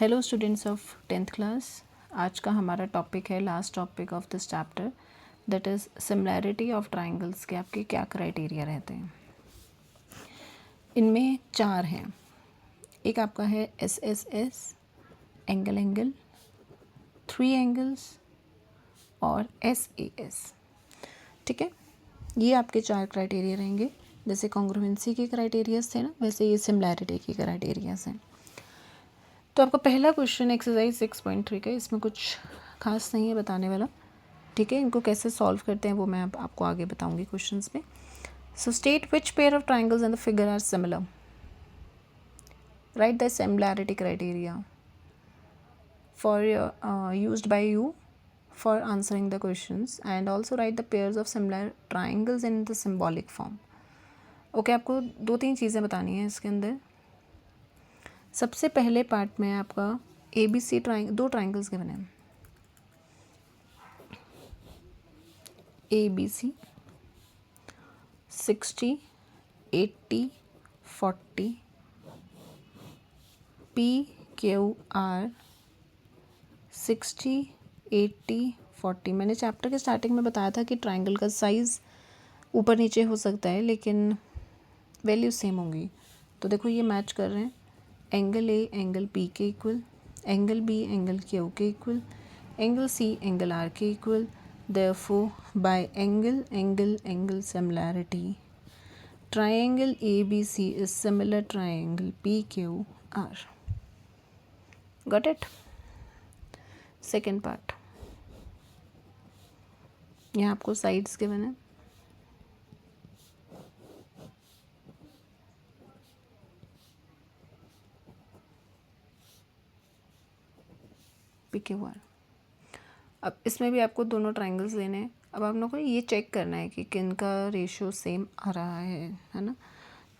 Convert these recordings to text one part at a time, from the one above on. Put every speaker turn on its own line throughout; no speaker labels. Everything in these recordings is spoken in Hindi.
Hello students of 10th class. आज का हमारा टॉपिक है last topic of this chapter, that is similarity of triangles के आपके क्या क्राइटेरिया रहते हैं। इनमें 4 हैं। एक आपका है SSS, एंगल एंगल, 3 एंगल्स और SAS। ठीक है, ये आपके 4 क्राइटेरिया रहेंगे। जैसे कॉन्ग्रुएंसी के क्राइटेरियाज थे ना, वैसे ये सिमिलैरिटी के क्राइटेरियाज हैं। तो आपका पहला क्वेश्चन एक्सरसाइज 6.3 का, इसमें कुछ खास नहीं है बताने वाला। ठीक है, इनको कैसे सॉल्व करते हैं वो मैं आपको आगे बताऊंगी क्वेश्चंस में। So state which pair of triangles in the figure are similar, write the similarity criteria for used by you for answering the questions and also write the pairs of similar triangles in the symbolic form. Okay, आपको 2-3 चीज़ें बतानी है इसके अंदर। सबसे पहले पार्ट में आपका ABC दो ट्राइंगल्स गिवन हैं, ABC 60, 80, 40, PQR 60, 80, 40। मैंने चैप्टर के स्टार्टिंग में बताया था कि ट्राइंगल का साइज़ ऊपर नीचे हो सकता है लेकिन वैल्यू सेम होंगी। तो देखो ये मैच कर रहे हैं, एंगल A एंगल P के equal, angle B angle Q के equal, angle C angle R के equal. Therefore by angle similarity, triangle ABC is similar triangle PQR. Got it? Second part, यहाँ आपको साइड्स गिवन है, PQR। अब इसमें भी आपको दोनों ट्राइंगल्स लेने हैं। अब आप लोगों को ये चेक करना है कि किन का रेशियो सेम आ रहा है ना।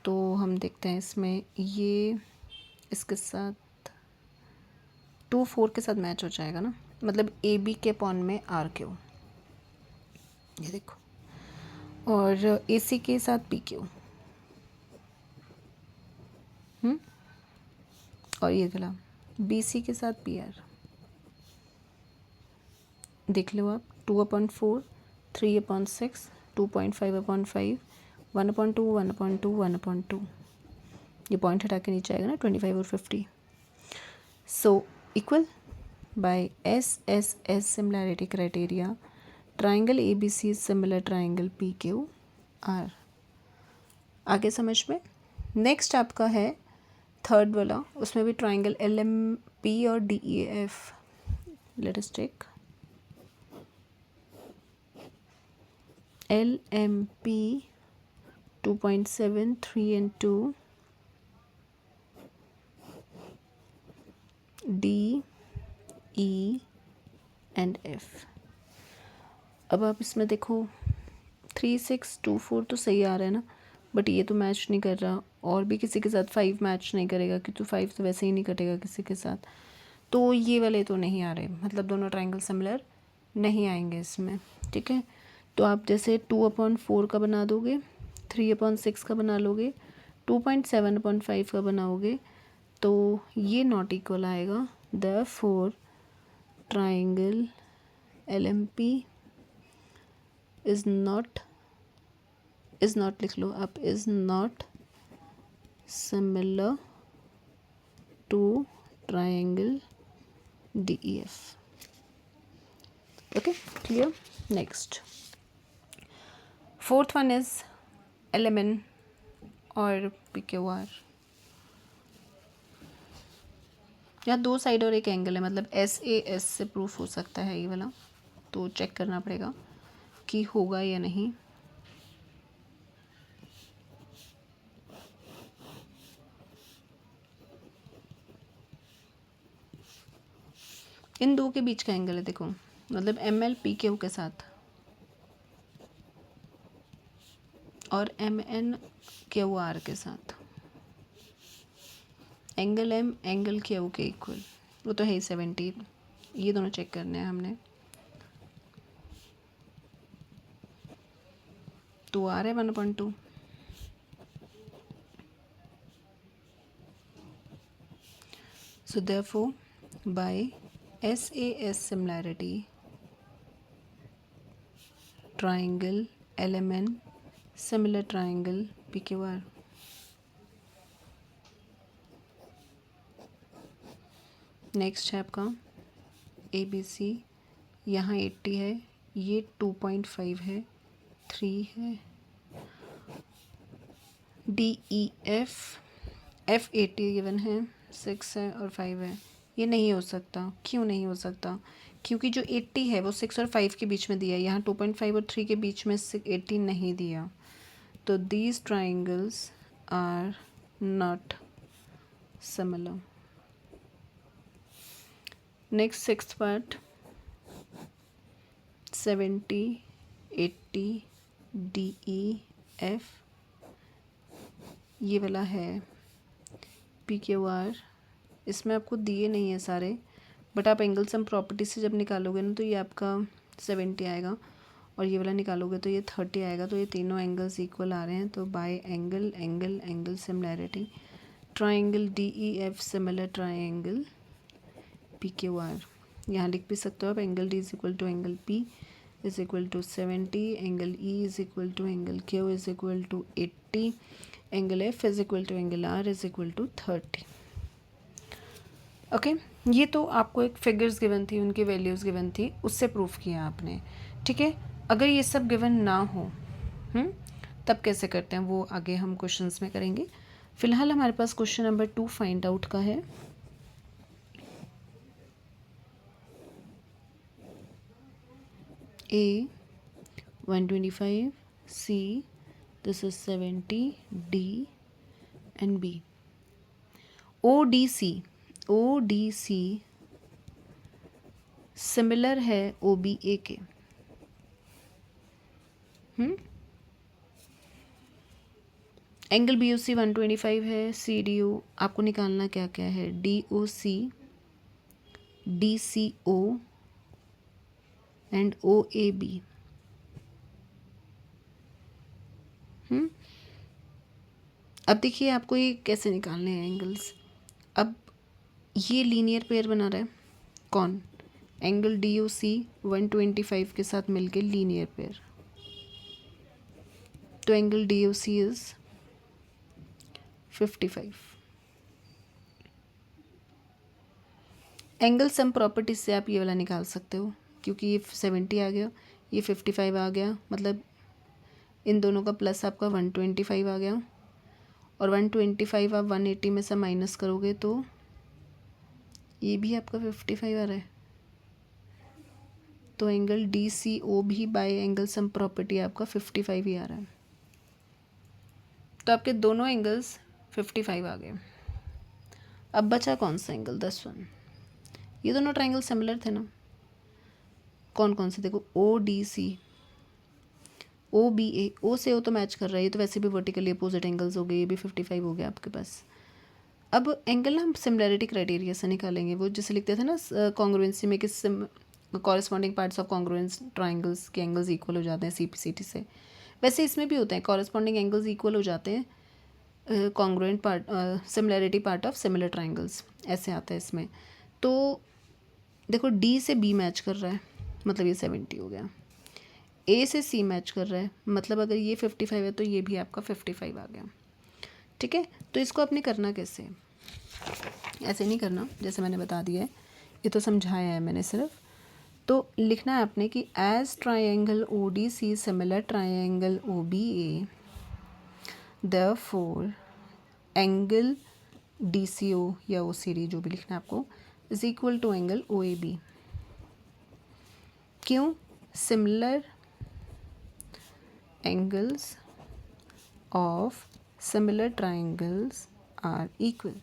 तो हम देखते हैं इसमें, ये इसके साथ 2-4 के साथ मैच हो जाएगा ना, मतलब AB के अपॉन में RQ, ये देखो, और AC के साथ PQ, और ये गला BC के साथ PR। देख लो आप, 2/4, 3/6, 2.5/5, 1/2, 1/2, 1/2। ये पॉइंट हटा के नीचे आएगा ना, 25 और 50। So equal bye SSS similarity criteria, triangle ABC is similar triangle PQR। आगे समझ में। नेक्स्ट आपका है थर्ड वाला, उसमें भी ट्राइंगल LMP और DEF। Let us take LMP 2.7, 3 and 2, D, E and F। अब आप इसमें देखो 3, 6, 2, 4 तो सही आ रहा है ना, बट ये तो मैच नहीं कर रहा, और भी किसी के साथ 5 मैच नहीं करेगा क्योंकि 5 तो वैसे ही नहीं कटेगा किसी के साथ। तो ये वाले तो नहीं आ रहे, मतलब दोनों ट्राइंगल सिमिलर नहीं आएंगे इसमें। ठीक है, तो आप जैसे 2/4 का बना दोगे, 3/6 का बना लोगे, 2.7/5 का बनाओगे, तो ये नॉट इक्वल आएगा। Therefore triangle LMP is not लिख लो आप, is not similar to triangle DEF। Okay, clear. Next, fourth one is LMN और PQR। यहाँ 2 साइड और एक एंगल है, मतलब SAS से प्रूफ हो सकता है ये वाला, तो चेक करना पड़ेगा कि होगा या नहीं। इन दो के बीच का एंगल है, देखो, मतलब ML PQ के साथ और MN QR के साथ, एंगल M एंगल Q के इक्वल, वो तो है ही 70। ये दोनों चेक करने हैं हमने। तो आ रहा है 1/2। So therefore by SAS similarity triangle LMN similar triangle PQR. Next है आपका ABC, यहाँ 80 है, ये 2.5 है, 3 है, DEF F 80 गिवन है, 6 है और 5 है। ये नहीं हो सकता। क्यों नहीं हो सकता? क्योंकि जो 80 है वो 6 और 5 के बीच में दिया है, यहाँ 2.5 और 3 के बीच में 80 नहीं दिया। तो these triangles are not similar. Next sixth part, 70 80 DEF, ये वाला है PQR। इसमें आपको दिए नहीं है सारे, बट आप एंगल सम प्रॉपर्टी से जब निकालोगे ना तो ये आपका 70 आएगा और ये वाला निकालोगे तो ये 30 आएगा। तो ये तीनों एंगल्स इक्वल आ रहे हैं। तो by angle angle angle similarity triangle DEF similar triangle PQR। यहाँ लिख भी सकते हो आप, angle D is equal to angle P is equal to 70, angle E is equal to angle Q is equal to 80, angle F is equal to angle R is equal to 30। Okay, ये तो आपको एक फिगर्स गिवन थी, उनकी वैल्यूज़ गिवन थी, उससे प्रूफ किया आपने। ठीक है, अगर ये सब गिवन ना हो तब कैसे करते हैं वो आगे हम क्वेश्चंस में करेंगे। फिलहाल हमारे पास क्वेश्चन नंबर 2 फाइंड आउट का है। A 125, C this is 70, D and B. ODC similar है OBA के। एंगल BOC 125 है, CDO आपको निकालना क्या क्या है, DOC DCO एंड OAB। अब देखिए आपको ये कैसे निकालने हैं एंगल्स। अब ये लीनियर पेयर बना रहा है कौन, एंगल DOC 125 के साथ मिलके लीनियर पेयर। तो angle DOC is 55। Angle sum property से आप ये वाला निकाल सकते हो, क्योंकि ये 70 आ गया, ये 55 आ गया, मतलब इन दोनों का प्लस आपका 125 आ गया, और 125 आप 180 में से माइनस करोगे तो ये भी आपका 55 आ रहा है। तो एंगल DCO भी बाय एंगल सम प्रॉपर्टी आपका 55 ही आ रहा है। तो आपके दोनों एंगल्स 55 आ गए। अब बचा कौन सा एंगल, 10 ये दोनों ट्राइंगल सिमिलर थे ना। कौन कौन से, देखो ODC OBA, O से O तो मैच कर रहा है, ये तो वैसे भी वर्टिकली अपोजिट एंगल्स हो गए, ये भी 55 हो गया आपके पास। अब एंगल ना हम सिमिलैरिटी क्राइटेरिया से निकालेंगे, वो जैसे लिखते थे ना कॉन्ग्रुएंसी में कि corresponding parts of congruence triangles के एंगल्स इक्वल हो जाते हैं CPCT से, वैसे इसमें भी होते हैं, कॉरेस्पॉन्डिंग एंगल्स इक्वल हो जाते हैं congruent part similarity part of similar triangles, ऐसे आता है इसमें। तो देखो D से B मैच कर रहा है, मतलब ये 70 हो गया। A से C मैच कर रहा है, मतलब अगर ये 55 है तो ये भी आपका 55 आ गया। ठीक है, तो इसको आपने करना कैसे, ऐसे नहीं करना जैसे मैंने बता दिया है, ये तो समझाया है मैंने सिर्फ। तो लिखना है आपने कि as triangle ODC similar triangle OBA therefore angle DCO या OCD जो भी लिखना है आपको is equal to angle OAB। क्यों, similar angles of similar triangles are equal।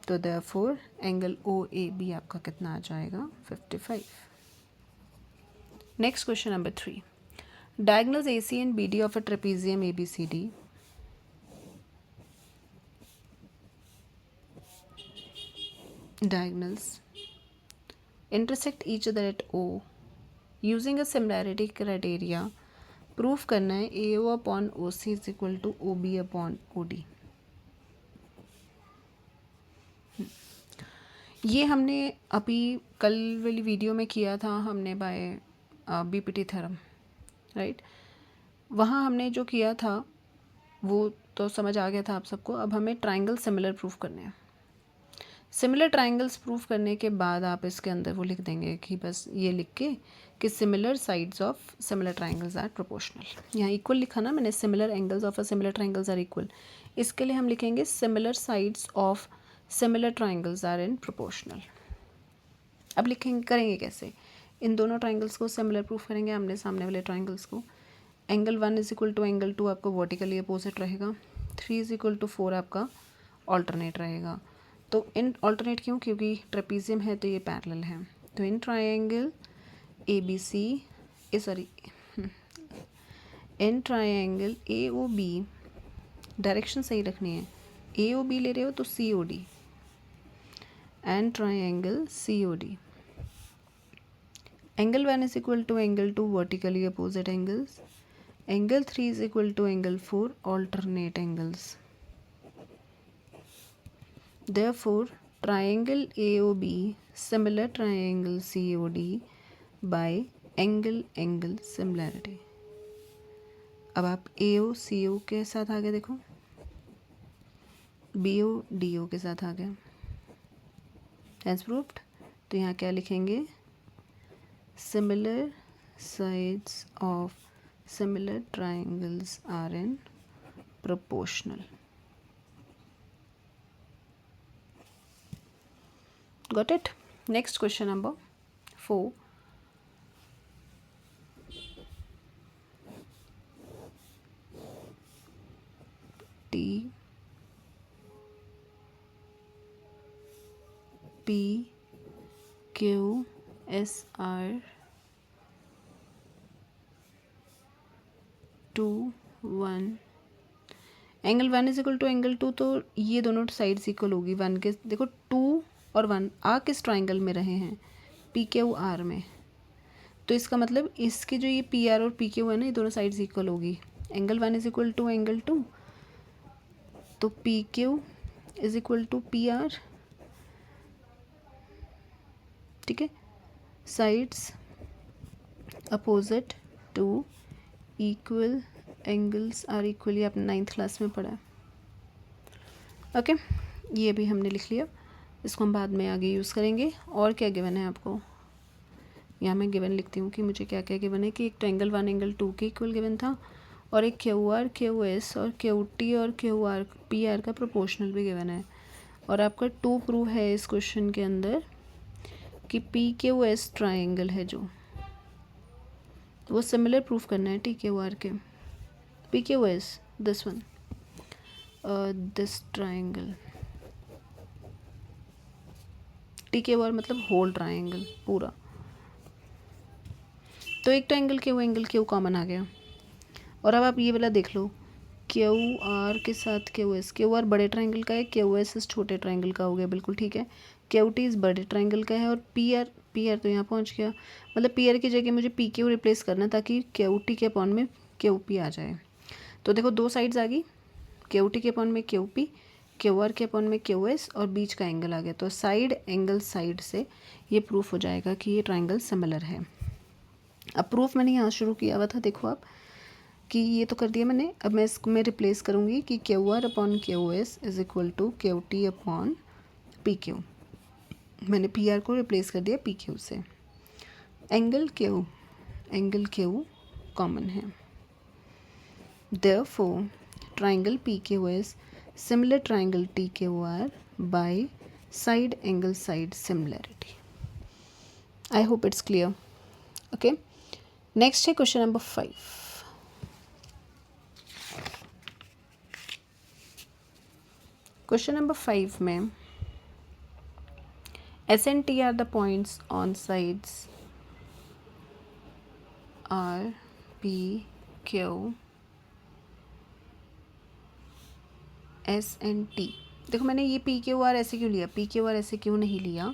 तो therefore एंगल OAB आपका कितना आ जाएगा, 55। Next question number 3, diagonals AC and BD of a trapezium ABCD diagonals intersect each other at O using a similarity criteria proof करना है AO upon OC is equal to OB upon OD। ये हमने अभी कल वाली वीडियो में किया था हमने बाय बीपीटी थ्योरम, राइट। वहाँ हमने जो किया था वो तो समझ आ गया था आप सबको। अब हमें ट्राइंगल सिमिलर प्रूफ करने हैं। सिमिलर ट्राइंगल्स प्रूफ करने के बाद आप इसके अंदर वो लिख देंगे कि बस ये लिख के कि similar sides of similar triangles are proportional. यहाँ इक्वल लिखा ना मैंने, similar angles of a similar triangles are equal. इसके लिए हम लिखेंगे similar sides of similar triangles are in proportional. अब लिखेंगे, करेंगे कैसे? इन दोनों ट्राइंगल्स को सिमिलर प्रूफ करेंगे, आमने सामने वाले ट्राइंगल्स को। Angle 1 is equal to angle 2 आपका वर्टिकली अपोजिट रहेगा। 3 इज इक्वल टू 4 आपका ऑल्टरनेट रहेगा। तो इन ऑल्टरनेट क्यों? क्योंकि ट्रेपीजियम है तो ये पैरेलल है। तो in triangle in triangle AOB, direction सही रखनी है। AOB ले रहे हो तो COD, and triangle COD। Angle 1 is equal to angle 2 vertically opposite angles. Angle 3 is equal to angle 4 alternate angles. Therefore, triangle AOB similar triangle COD by angle similarity। अब आप AO CO के साथ आगे देखो, BO DO के साथ आ गया, हैज़ प्रूव्ड। तो यहाँ क्या लिखेंगे? Similar sides of similar triangles are in proportional. Got it? Next question number 4. T P Q S R 2 1। Angle 1 is equal to angle 2, तो ये दोनों साइड्स इक्वल होगी 1 के। देखो 2 और 1 आ किस ट्राइंगल में रहे हैं? PQR में। तो इसका मतलब इसके जो ये PR और PQ है ना, ये दोनों साइड्स इक्वल होगी। Angle 1 is equal to angle 2, तो PQ is equal to PR, ठीक है। Sides opposite to equal angles are equally, आपने 9th क्लास में पढ़ा है, ओके। ये भी हमने लिख लिया, इसको हम बाद में आगे यूज़ करेंगे। और क्या गिवन है आपको? यहाँ मैं गिवन लिखती हूँ कि मुझे क्या क्या गिवन है। कि एक तो एंगल 1 एंगल 2 के इक्वल गिवन था, और एक QR QS और QT और QR PR का प्रोपोर्शनल भी गिवन है। और आपका 2 प्रूव है इस क्वेश्चन के अंदर कि PQS ट्राइंगल है जो, वो सिमिलर प्रूफ करना है TQR के। PQS this one, this triangle, TQR मतलब होल ट्राइंगल पूरा। तो एक तो एंगल Q कॉमन आ गया। और अब आप ये वाला देख लो, QR के साथ QS। QR बड़े ट्राइंगल का है, QS इस छोटे ट्राइंगल का हो गया, बिल्कुल ठीक है। QT इस बड़े ट्राइंगल का है, और PR तो यहाँ पहुँच गया। मतलब PR की जगह मुझे PQ रिप्लेस करना ताकि QT के अपॉन में QP आ जाए। तो देखो 2 साइड्स आ गई, QT के अपॉन में QP, QR के अपॉन में QS, और बीच का एंगल आ गया। तो एंगल साइड से ये प्रूफ हो जाएगा कि ये ट्राइंगल सिमिलर है। अब प्रूफ मैंने यहाँ शुरू किया हुआ था, देखो आप, कि ये तो कर दिया मैंने। अब मैं इसको मैं रिप्लेस करूँगी कि QR upon QS is equal to QT upon PQ। मैंने PR को रिप्लेस कर दिया PQ से। एंगल Q कॉमन है। Therefore, triangle PQS similar triangle TQR by side angle side similarity. I hope it's clear. Okay. Next है question number 5. Question number 5 में S and T are the points on sides R, P, Q, S and T। देखो मैंने ये PQR ऐसे क्यों लिया, PQR ऐसे क्यों नहीं लिया?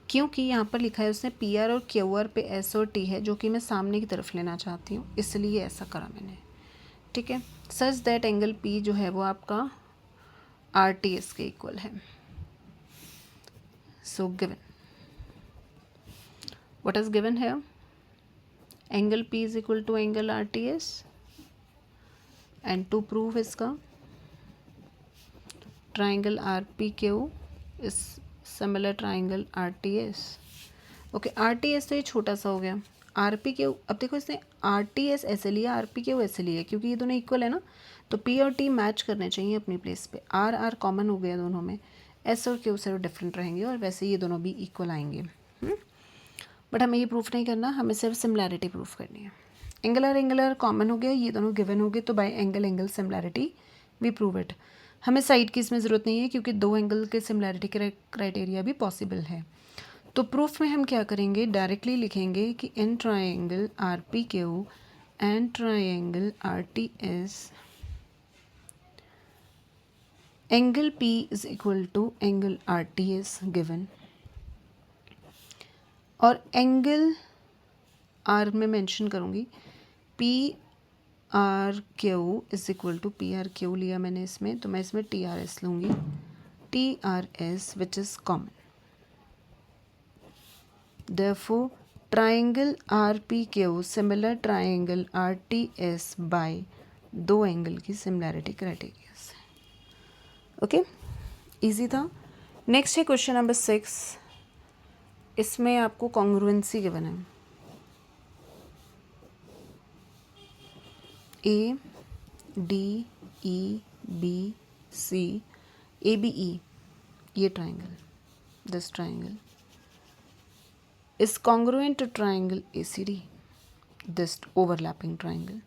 क्योंकि यहाँ पर लिखा है उसने PR और QR पे S और T है, जो कि मैं सामने की तरफ लेना चाहती हूँ, इसलिए ऐसा करा मैंने, ठीक है। सच दैट एंगल P जो है वो आपका RTS के इक्वल है। So given, what is given here? Angle P is equal to angle RTS, and to prove इसका triangle RPQ is similar triangle RTS. Okay RTS तो ये छोटा सा हो गया, RPQ अब देखो इसने RTS ऐसे लिया, RPQ ऐसे लिया, क्योंकि ये दोनों इक्वल है ना, तो P और T मैच करने चाहिए अपनी प्लेस पे। R कॉमन हो गया दोनों में, S और Q सिर्फ डिफरेंट रहेंगे, और वैसे ये दोनों भी इक्वल आएंगे। बट हमें ये प्रूफ नहीं करना, हमें सिर्फ सिमिलैरिटी प्रूफ करनी है। एंगलर कॉमन हो गया, ये दोनों गिवन हो गए, तो by angle similarity we prove it. हमें साइड की इसमें ज़रूरत नहीं है, क्योंकि दो एंगल के सिमिलैरिटी क्राइटेरिया भी पॉसिबल है। तो प्रूफ में हम क्या करेंगे, डायरेक्टली लिखेंगे कि in triangle RPQ and triangle RTS angle P is equal to angle RTS given, और एंगल R में मेंशन करूँगी PRQ is equal to PRQ लिया मैंने इसमें, तो मैं इसमें TRS लूँगी, TRS which is common. Therefore, triangle RPQ similar triangle RTS by दो एंगल की सिमिलैरिटी क्राइटेरिया से। ओके, इजी था। नेक्स्ट है क्वेश्चन नंबर 6। इसमें आपको कॉन्ग्रुएंसी गिवन है, ADEBC ABE, ये triangle, this triangle is congruent to triangle ACD, this overlapping triangle.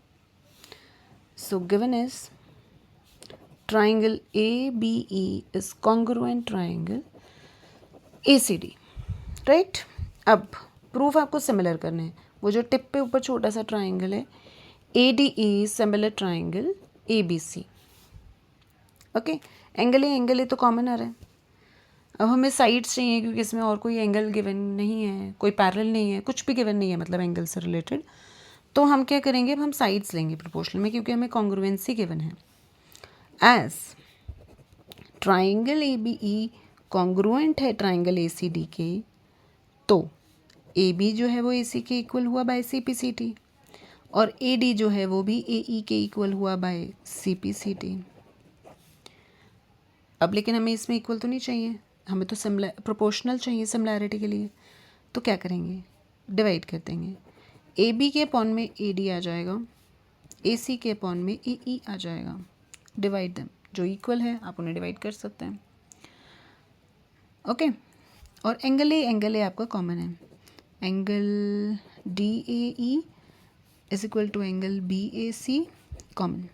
So given is triangle ABE is congruent triangle ACD, right? अब प्रूफ आपको सिमिलर करने हैं, वो जो टिप पे ऊपर छोटा सा ट्राइंगल है ADE similar triangle ABC। Okay, angle A तो कॉमन आ रहा है। अब हमें साइड्स चाहिए, क्योंकि इसमें और कोई एंगल गिवन नहीं है, कोई पैरेलल नहीं है, कुछ भी गिवन नहीं है मतलब एंगल से रिलेटेड। तो हम क्या करेंगे, अब हम साइड्स लेंगे प्रोपोर्शनल में, क्योंकि हमें कॉन्ग्रुएंसी गिवन है। एज ट्राइंगल ABE कॉन्ग्रुएंट है ट्राइंगल ACD के, तो AB जो है वो AC के इक्वल हुआ बाय CPCT, और AD जो है वो भी AE के इक्वल हुआ बाय CPCT। अब लेकिन हमें इसमें इक्वल तो नहीं चाहिए, हमें तो प्रोपोर्शनल चाहिए सिमिलैरिटी के लिए। तो क्या करेंगे, डिवाइड कर देंगे। AB के अपॉन में AD आ जाएगा, AC के अपॉन में AE आ जाएगा। डिवाइड देम, जो इक्वल है आप उन्हें डिवाइड कर सकते हैं। ओके, और एंगल ए आपका कॉमन है, angle DAE is equal to angle BAC common.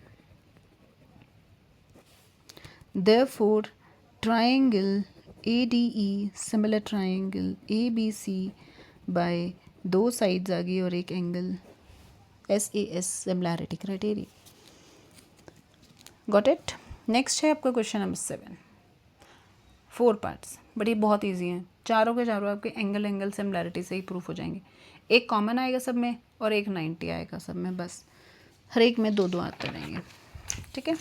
Therefore, triangle ADE similar triangle ABC by दो साइड्स आ गई और एक angle SAS similarity criteria. Got it. Next है आपका क्वेश्चन नंबर 7, 4 पार्ट्स, बट ये बहुत ईजी हैं, चारों के चारों आपके एंगल सिमिलैरिटी से ही प्रूफ हो जाएंगे। एक कॉमन आएगा सब में और एक 90 आएगा सब में, बस हर एक में 2-2 आते रहेंगे। ठीक है,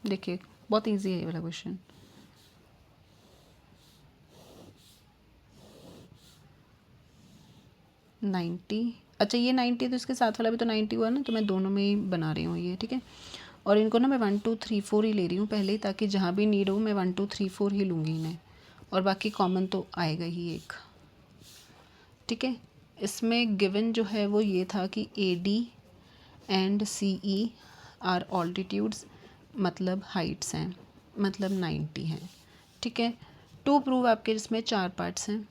देखिए बहुत इजी है ये वाला क्वेश्चन। अच्छा ये 90, तो इसके साथ वाला भी तो 90 हुआ ना, तो मैं दोनों में ही बना रही हूँ ये। ठीक है, और इनको ना मैं 1 2 3 4 ही ले रही हूँ पहले ही, ताकि जहाँ भी नीड हो मैं 1 2 3 4 ही लूँगी इन्हें, और बाकी कॉमन तो आएगा ही एक। ठीक है, इसमें गिवन जो है वो ये था कि AD and CE are altitudes, मतलब हाइट्स हैं, मतलब 90 हैं। ठीक है, टू प्रूव आपके इसमें 4 पार्ट्स हैं,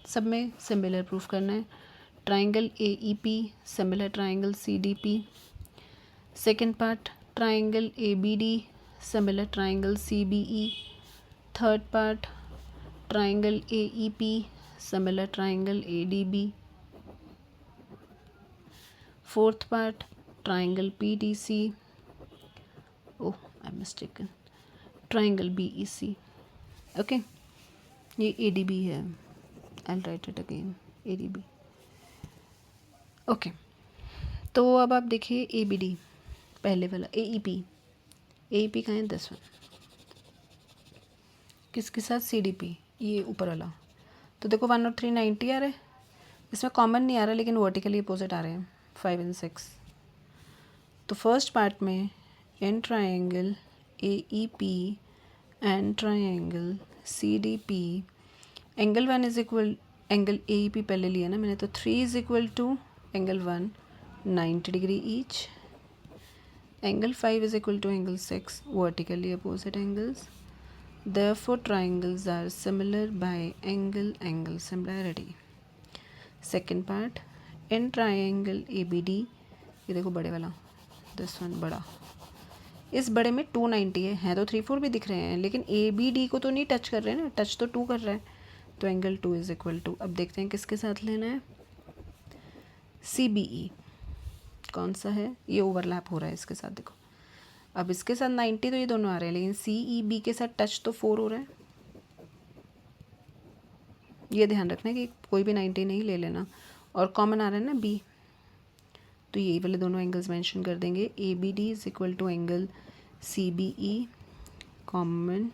सब में सिमिलर प्रूफ करना है। Triangle AEP similar triangle CDP, second part triangle ABD similar triangle CBE, third part triangle AEP similar triangle ADB, fourth part triangle PDC, oh I mistaken, triangle BEC। Okay, ये ADB है, I write it again, ADB। Okay, तो अब आप देखिए ABD पहले वाला, AEP कहाँ है, 10वां। किसके साथ, CDP, ये ऊपर वाला। तो देखो 1 और 3 90 आ रहा है, इसमें कॉमन नहीं आ रहा लेकिन वर्टिकली अपोजिट आ रहे हैं 5 और 6। तो फर्स्ट पार्ट में in triangle AEP and triangle CDP, angle 1 is equal, angle AEP पहले लिया ना मैंने, तो 3 is equal to angle 1 90 degree each, angle 5 is equal to angle 6, vertically opposite angles. Therefore, triangles are similar by angle similarity. Second part, in triangle ABD, ये देखो बड़े वाला, this one बड़ा, इस बड़े में 290 है तो 3 4 भी दिख रहे हैं, लेकिन ABD को तो नहीं टच कर रहे हैं ना, टच तो 2 कर रहा है, तो एंगल 2 इज इक्वल टू, अब देखते हैं किसके साथ लेना है, CBE। कौन सा है, ये ओवरलैप हो रहा है इसके साथ, देखो अब इसके साथ 90 तो ये दोनों आ रहे हैं, लेकिन CEB के साथ टच तो 4 हो रहा है। ये ध्यान रखना है कि कोई भी 90 नहीं ले लेना, और कॉमन आ रहा है ना B, तो यही वाले दोनों एंगल्स मेंशन कर देंगे, ABD is equal to angle CBE common,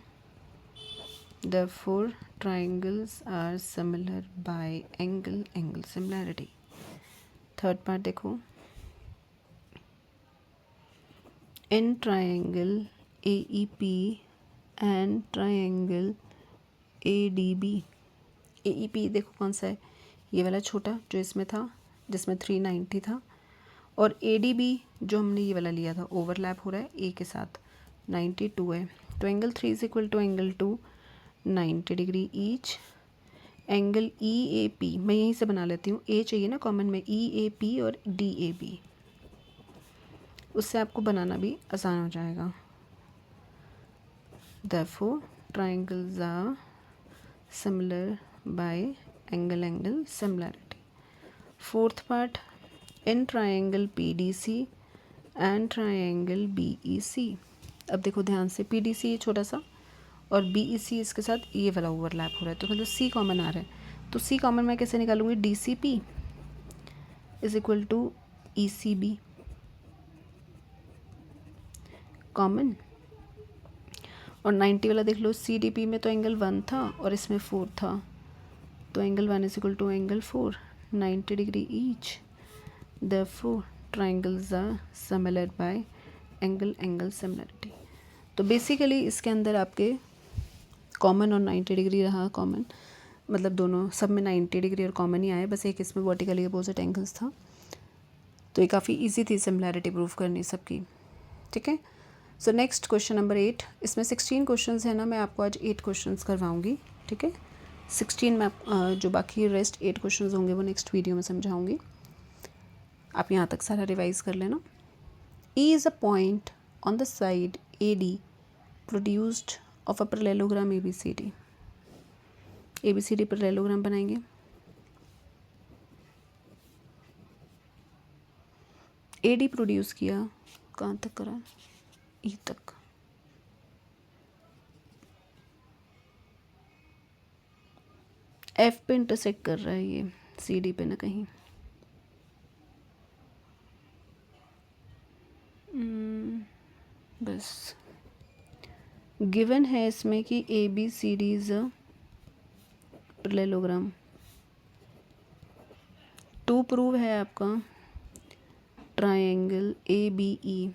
therefore triangles are similar by angle similarity। Third part देखो, in triangle AEP and triangle ADB, AEP देखो कौन सा है, ये वाला छोटा जो इसमें था, जिसमें 390 था, और ADB जो हमने ये वाला लिया था, ओवरलैप हो रहा है A के साथ, 92 है, तो angle 3 is equal to angle 2 90 degree each, angle EAP मैं यहीं से बना लेती हूँ, A चाहिए ना कॉमन में, EAP और DAB, उससे आपको बनाना भी आसान हो जाएगा। Therefore, triangles are similar by angle similarity. Fourth part, in triangle PDC and triangle BEC। अब देखो ध्यान से, PDC ये छोटा सा और BEC इसके साथ ये वाला ओवरलैप हो रहा है, तो मतलब C कॉमन आ रहा है, तो C कॉमन मैं कैसे निकालूंगी, DCP is equal to ECB common, और 90 वाला देख लो, CDP में तो एंगल 1 था और इसमें 4 था, तो angle 1 is equal to angle 4 90 degree each, therefore triangles are similar by angle similarity। तो बेसिकली इसके अंदर आपके कॉमन और 90 डिग्री रहा, कॉमन मतलब दोनों सब में 90 डिग्री और कॉमन ही आए, बस एक इसमें वर्टिकली अपोजिट एंगल्स था, तो ये काफ़ी इजी थी सिमिलैरिटी प्रूफ करनी सबकी, ठीक है। सो नेक्स्ट क्वेश्चन नंबर 8, इसमें 16 क्वेश्चंस है ना, मैं आपको आज 8 क्वेश्चंस करवाऊंगी, ठीक है। 16 में जो बाकी रेस्ट 8 क्वेश्चंस होंगे वो नेक्स्ट वीडियो में समझाऊंगी, आप यहाँ तक सारा रिवाइज कर लेना। E is a point on the side AD produced of a parallelogram ABCD। ABCD parallelogram बनाएंगे, AD प्रोड्यूस किया, कहाँ तक करा, E तक, F पे इंटरसेक्ट कर रहा है ये CD पे ना कहीं, बस गिवन है इसमें कि ABCD is a parallelogram, to prove है आपका ट्राइंगल ABE,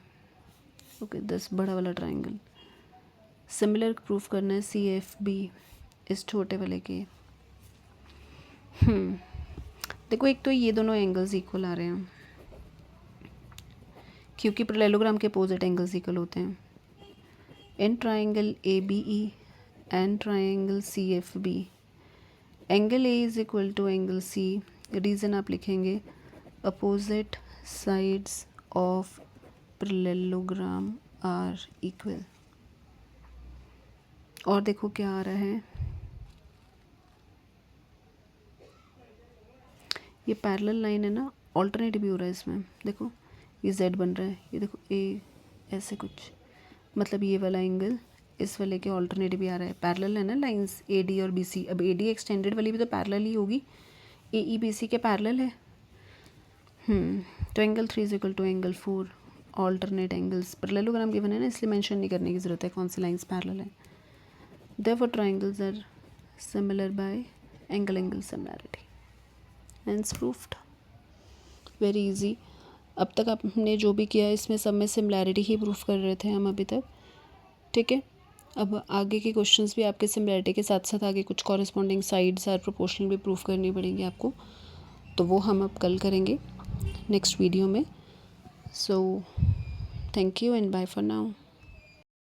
ओके 10 बड़ा वाला ट्राइंगल, सिमिलर प्रूफ करना है CFB इस छोटे वाले के। देखो एक तो ये दोनों एंगल्स इक्वल आ रहे हैं, क्योंकि पैरेललोग्राम के अपोजिट एंगल्स इक्वल होते हैं। In triangle ABE and triangle CFB, angle A is equal to angle C, reason आप लिखेंगे opposite sides of parallelogram are equal. और देखो क्या आ रहा है, ये पैरेलल लाइन है ना, ऑल्टरनेट भी हो रहा है इसमें, देखो ये Z बन रहा है, ये देखो A ऐसे कुछ, मतलब ये वाला एंगल इस वाले के ऑल्टरनेट भी आ रहा है, पैरेलल है ना लाइंस AD और BC, अब AD एक्सटेंडेड वाली भी तो पैरेलल ही होगी, AE BC के पैरेलल है। तो angle 3 is equal to angle 4, alternate angles parallelogram given है ना, इसलिए मेंशन नहीं करने की ज़रूरत है कौन सी लाइंस पैरेलल है। Therefore triangles are similar by angle similarity. Hence proved. Very easy. अब तक आपने जो भी किया इसमें सब में सिमिलैरिटी ही प्रूफ कर रहे थे हम अभी तक. ठीक है. अब आगे के क्वेश्चंस भी आपके सिमिलैरिटी के साथ साथ आगे कुछ कॉरेस्पॉन्डिंग साइड्स और प्रोपोर्शनल भी प्रूफ करनी पड़ेंगी आपको, तो वो हम अब कल करेंगे नेक्स्ट वीडियो में. So thank you and bye for now.